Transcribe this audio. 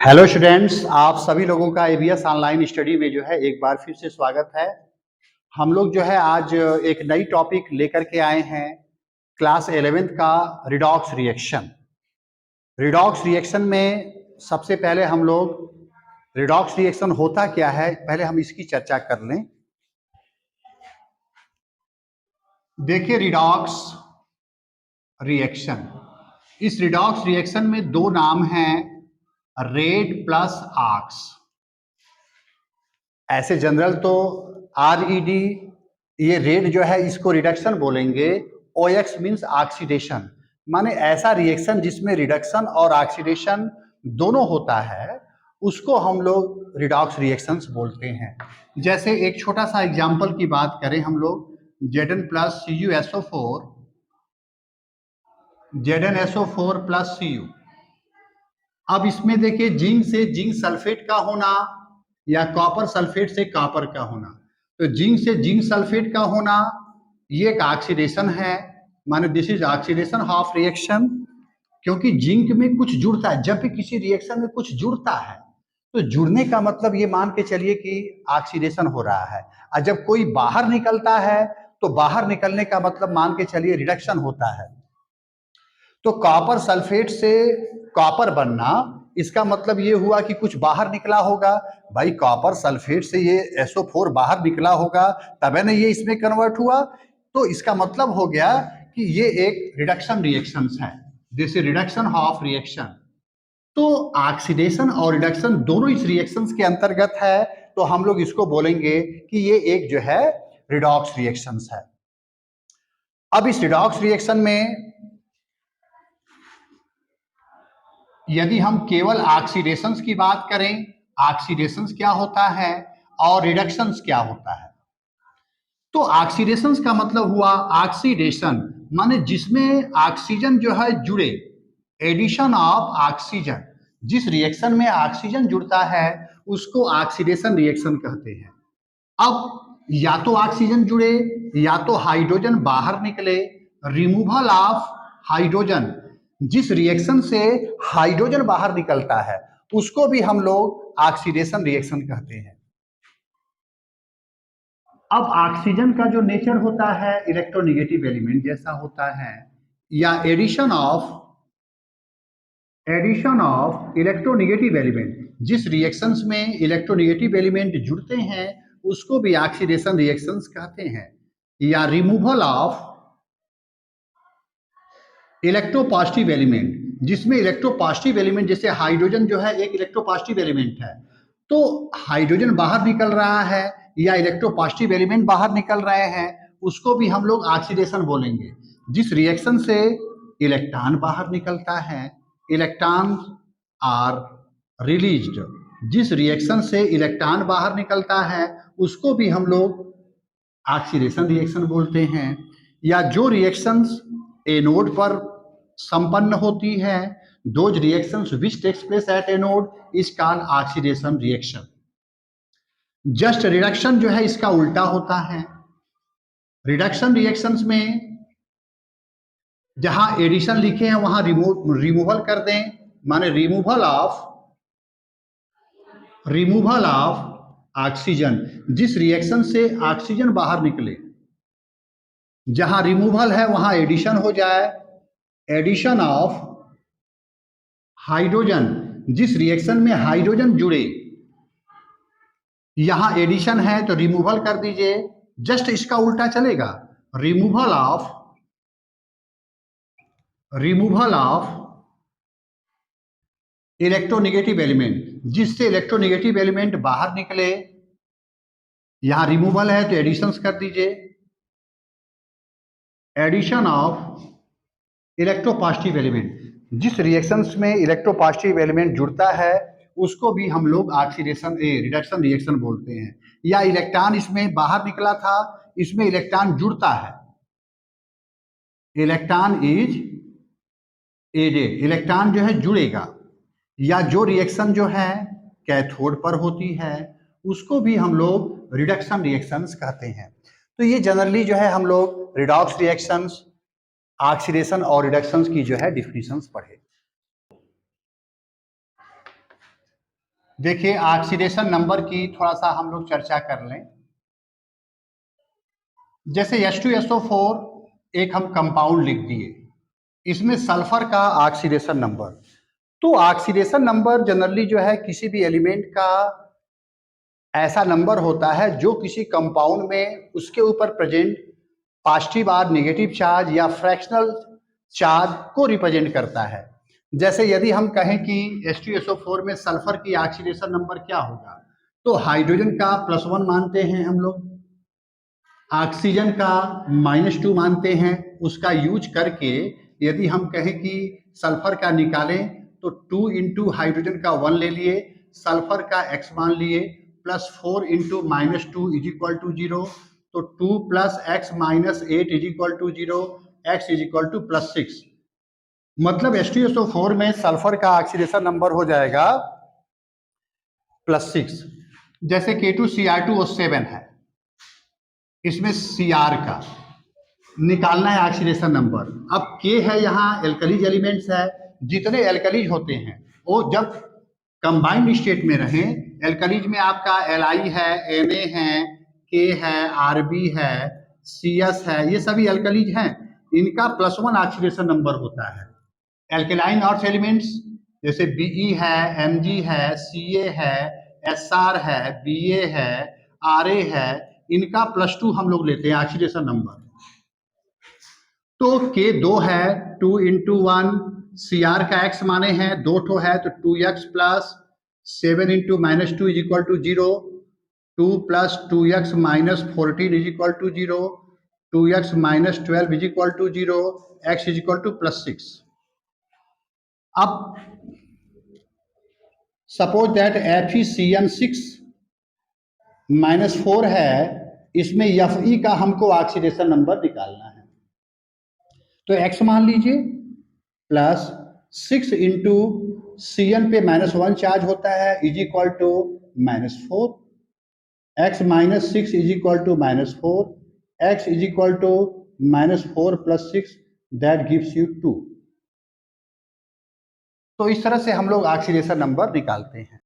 Hello students, आप सभी लोगों का एबीएस ऑनलाइन स्टडी में जो है एक बार फिर से स्वागत है। हम लोग जो है आज एक नई टॉपिक लेकर के आए हैं, क्लास 11th का रिडॉक्स रिएक्शन। रिडॉक्स रिएक्शन में सबसे पहले हम लोग रिडॉक्स रिएक्शन होता क्या है, पहले हम इसकी चर्चा कर लें। देखिए, रिडॉक्स रिएक्शन, इस रिडॉक्स रिएक्शन में दो नाम हैं, रेट प्लस आर्क्स। ऐसे जनरल तो RED, ये रेट जो है इसको रिडक्शन बोलेंगे। OX मीन्स ऑक्सीडेशन, माने ऐसा रिएक्शन जिसमें रिडक्शन और ऑक्सीडेशन दोनों होता है, उसको हम लोग रिडॉक्स रिएक्शंस बोलते हैं। जैसे एक छोटा सा एग्जांपल की बात करें हम लोग, Zn plus CuSO4, ZnSO4 plus Cu। अब इसमें देखिए, जिंक से जिंक सल्फेट का होना या कॉपर सल्फेट से कॉपर का होना। तो जिंक से जिंक सल्फेट का होना ये एक ऑक्सीडेशन है, माने this is oxidation of reaction, क्योंकि जिंक में कुछ जुड़ता है। जब भी किसी रिएक्शन में कुछ जुड़ता है तो जुड़ने का मतलब ये मान के चलिए कि ऑक्सीडेशन हो रहा है। और जब कोई बाहर निकलता है तो बाहर निकलने का मतलब मान के चलिए रिडक्शन होता है। तो कॉपर सल्फेट से कॉपर बनना, इसका मतलब ये हुआ कि कुछ बाहर निकला होगा। भाई, कॉपर सल्फेट से ये SO4 बाहर निकला होगा, तब ना ये इसमें कन्वर्ट हुआ। तो इसका मतलब हो गया कि ये एक रिडक्शन रिएक्शंस है, this is reduction of reaction. तो ऑक्सीडेशन और रिडक्शन दोनों इस रिएक्शंस के अंतर्गत है, तो हम लोग इसको बोलेंगे कि ये एक जो है रिडॉक्स रिएक्शंस है। अब इस रिडॉक्स रिएक्शन में यदि हम केवल ऑक्सीडेशंस की बात करें, ऑक्सीडेशंस क्या होता है और रिडक्शंस क्या होता है। तो ऑक्सीडेशंस का मतलब हुआ ऑक्सीडेशन, माने जिसमें ऑक्सीजन जो है जुड़े, एडिशन ऑफ ऑक्सीजन। जिस रिएक्शन में ऑक्सीजन जुड़ता है उसको ऑक्सीडेशन रिएक्शन कहते हैं। अब या तो ऑक्सीजन जुड़े या तो हाइड्रोजन बाहर निकले, रिमूवल ऑफ हाइड्रोजन, जिस रिएक्शन से हाइड्रोजन बाहर निकलता है उसको भी हम लोग ऑक्सीडेशन रिएक्शन कहते हैं। अब ऑक्सीजन का जो नेचर होता है इलेक्ट्रोनेगेटिव एलिमेंट जैसा होता है, या एडिशन ऑफ इलेक्ट्रोनेगेटिव एलिमेंट, जिस रिएक्शंस में इलेक्ट्रोनेगेटिव एलिमेंट जुड़ते हैं उसको भी ऑक्सीडेशन रिएक्शंस कहते हैं। या रिमूवल ऑफ इलेक्ट्रोपॉजिटिव एलिमेंट, जिसमें इलेक्ट्रोपॉजिटिव एलिमेंट, जैसे हाइड्रोजन जो है एक इलेक्ट्रोपॉजिटिव एलिमेंट है, तो हाइड्रोजन बाहर निकल रहा है या इलेक्ट्रोपॉजिटिव एलिमेंट बाहर निकल रहे हैं, उसको भी हम लोग ऑक्सीडेशन बोलेंगे। जिस रिएक्शन से इलेक्ट्रॉन बाहर निकलता है, इलेक्ट्रॉन आर रिलीज्ड, जिस रिएक्शन से इलेक्ट्रॉन बाहर निकलता है उसको भी हम लोग ऑक्सीडेशन रिएक्शन बोलते हैं। या जो रिएक्शंस एनोड पर संपन्न होती है, those reactions which takes place at anode is called oxidation reaction. Just reduction जो है इसका उल्टा होता है। रिडक्शन रिएक्शंस में जहां एडिशन लिखे हैं वहां रिमूवल कर दें, माने रिमूवल ऑफ ऑक्सीजन, जिस रिएक्शन से ऑक्सीजन बाहर निकले, जहां रिमूवल है वहां एडिशन हो जाए, एडिशन ऑफ हाइड्रोजन, जिस रिएक्शन में हाइड्रोजन जुड़े, यहां एडिशन है तो रिमूवल कर दीजिए। जस्ट इसका उल्टा चलेगा, रिमूवल ऑफ इलेक्ट्रोनेगेटिव एलिमेंट, जिससे इलेक्ट्रोनेगेटिव एलिमेंट बाहर निकले, यहां रिमूवल है तो एडिशन कर दीजिए, एडिशन ऑफ इलेक्ट्रोपॉजिटिव एलिमेंट, जिस रिएक्शंस में इलेक्ट्रोपॉजिटिव एलिमेंट जुड़ता है उसको भी हम लोग ऑक्सीडेशन रिडक्शन रिएक्शन बोलते हैं। या इलेक्ट्रॉन इसमें बाहर निकला था, इसमें इलेक्ट्रॉन जुड़ता है, इलेक्ट्रॉन इज एडेड, इलेक्ट्रॉन जो है जुड़ेगा। या जो रिएक्शन जो है कैथोड पर होती है उसको भी हम लोग रिडक्शन रिएक्शंस कहते हैं। तो ये जनरली जो है हम लोग रिडॉक्स रिएक्शंस, ऑक्सीडेशन और रिडक्शंस की जो है डिफिनीशंस पढ़े। देखिए ऑक्सीडेशन नंबर की थोड़ा सा हम लोग चर्चा कर लें। जैसे H2SO4 एक हम कंपाउंड लिख दिए, इसमें सल्फर का ऑक्सीडेशन नंबर। तो ऑक्सीडेशन नंबर जनरली जो है किसी भी एलिमेंट का ऐसा नंबर होता है जो किसी कंपाउंड में उसके ऊपर प्रेजेंट पॉजिटिव और नेगेटिव चार्ज या फ्रैक्शनल चार्ज को रिप्रेजेंट करता है। जैसे यदि हम कहें कि H2SO4 में सल्फर की ऑक्सीडेशन नंबर क्या होगा, तो हाइड्रोजन का +1 मानते हैं हम लोग, ऑक्सीजन का -2 मानते हैं। उसका यूज करके यदि हम कहें कि सल्फर का निकालें तो 2 इंटू हाइड्रोजन का 1 ले लिए, सल्फर का x मान लिए, +4 इंटू -2 इज इक्वल टू 0, तो 2 + x - 8 is equal to 0, x is equal to +6। मतलब H2SO4 में सल्फर का ऑक्सीडेशन नंबर हो जाएगा +6। जैसे K2Cr2O7 है, इसमें Cr का निकालना है ऑक्सीडेशन नंबर। अब K है यहाँ एल्कलीज एलिमेंट्स है, जितने एल्कलीज होते हैं वो जब कंबाइंड स्टेट में रहें, एल्कलीज में आपका Li है, Na है, K है, Rb है, Cs है, ये सभी एल्कलीज हैं, इनका +1 ऑक्सीडेशन नंबर होता है। एल्केलाइन अर्थ एलिमेंट्स जैसे Be है, Mg है, Ca है, Sr है, Ba है, Ra है, इनका +2 हम लोग लेते हैं ऑक्सीडेशन नंबर। तो K 2 है, 2 इंटू 1, Cr का x माने हैं 2 ठो है तो 2x plus 7 into -2 is equal to 0, 2 + 2x - 14 is equal to 0, 2x - 12 is equal to 0, x is equal to +6। अब सपोज दैट FeCN6 -4 है, इसमें Fe का हमको ऑक्सीडेशन नंबर निकालना है। तो x मान लीजिए +6 इंटू Cn पे -1 चार्ज होता है is equal to -4, x - 6 is equal to -4, x is equal to -4 + 6 that gives you 2। तो इस तरह से हम लोग ऑक्सीडेशन नंबर निकालते हैं।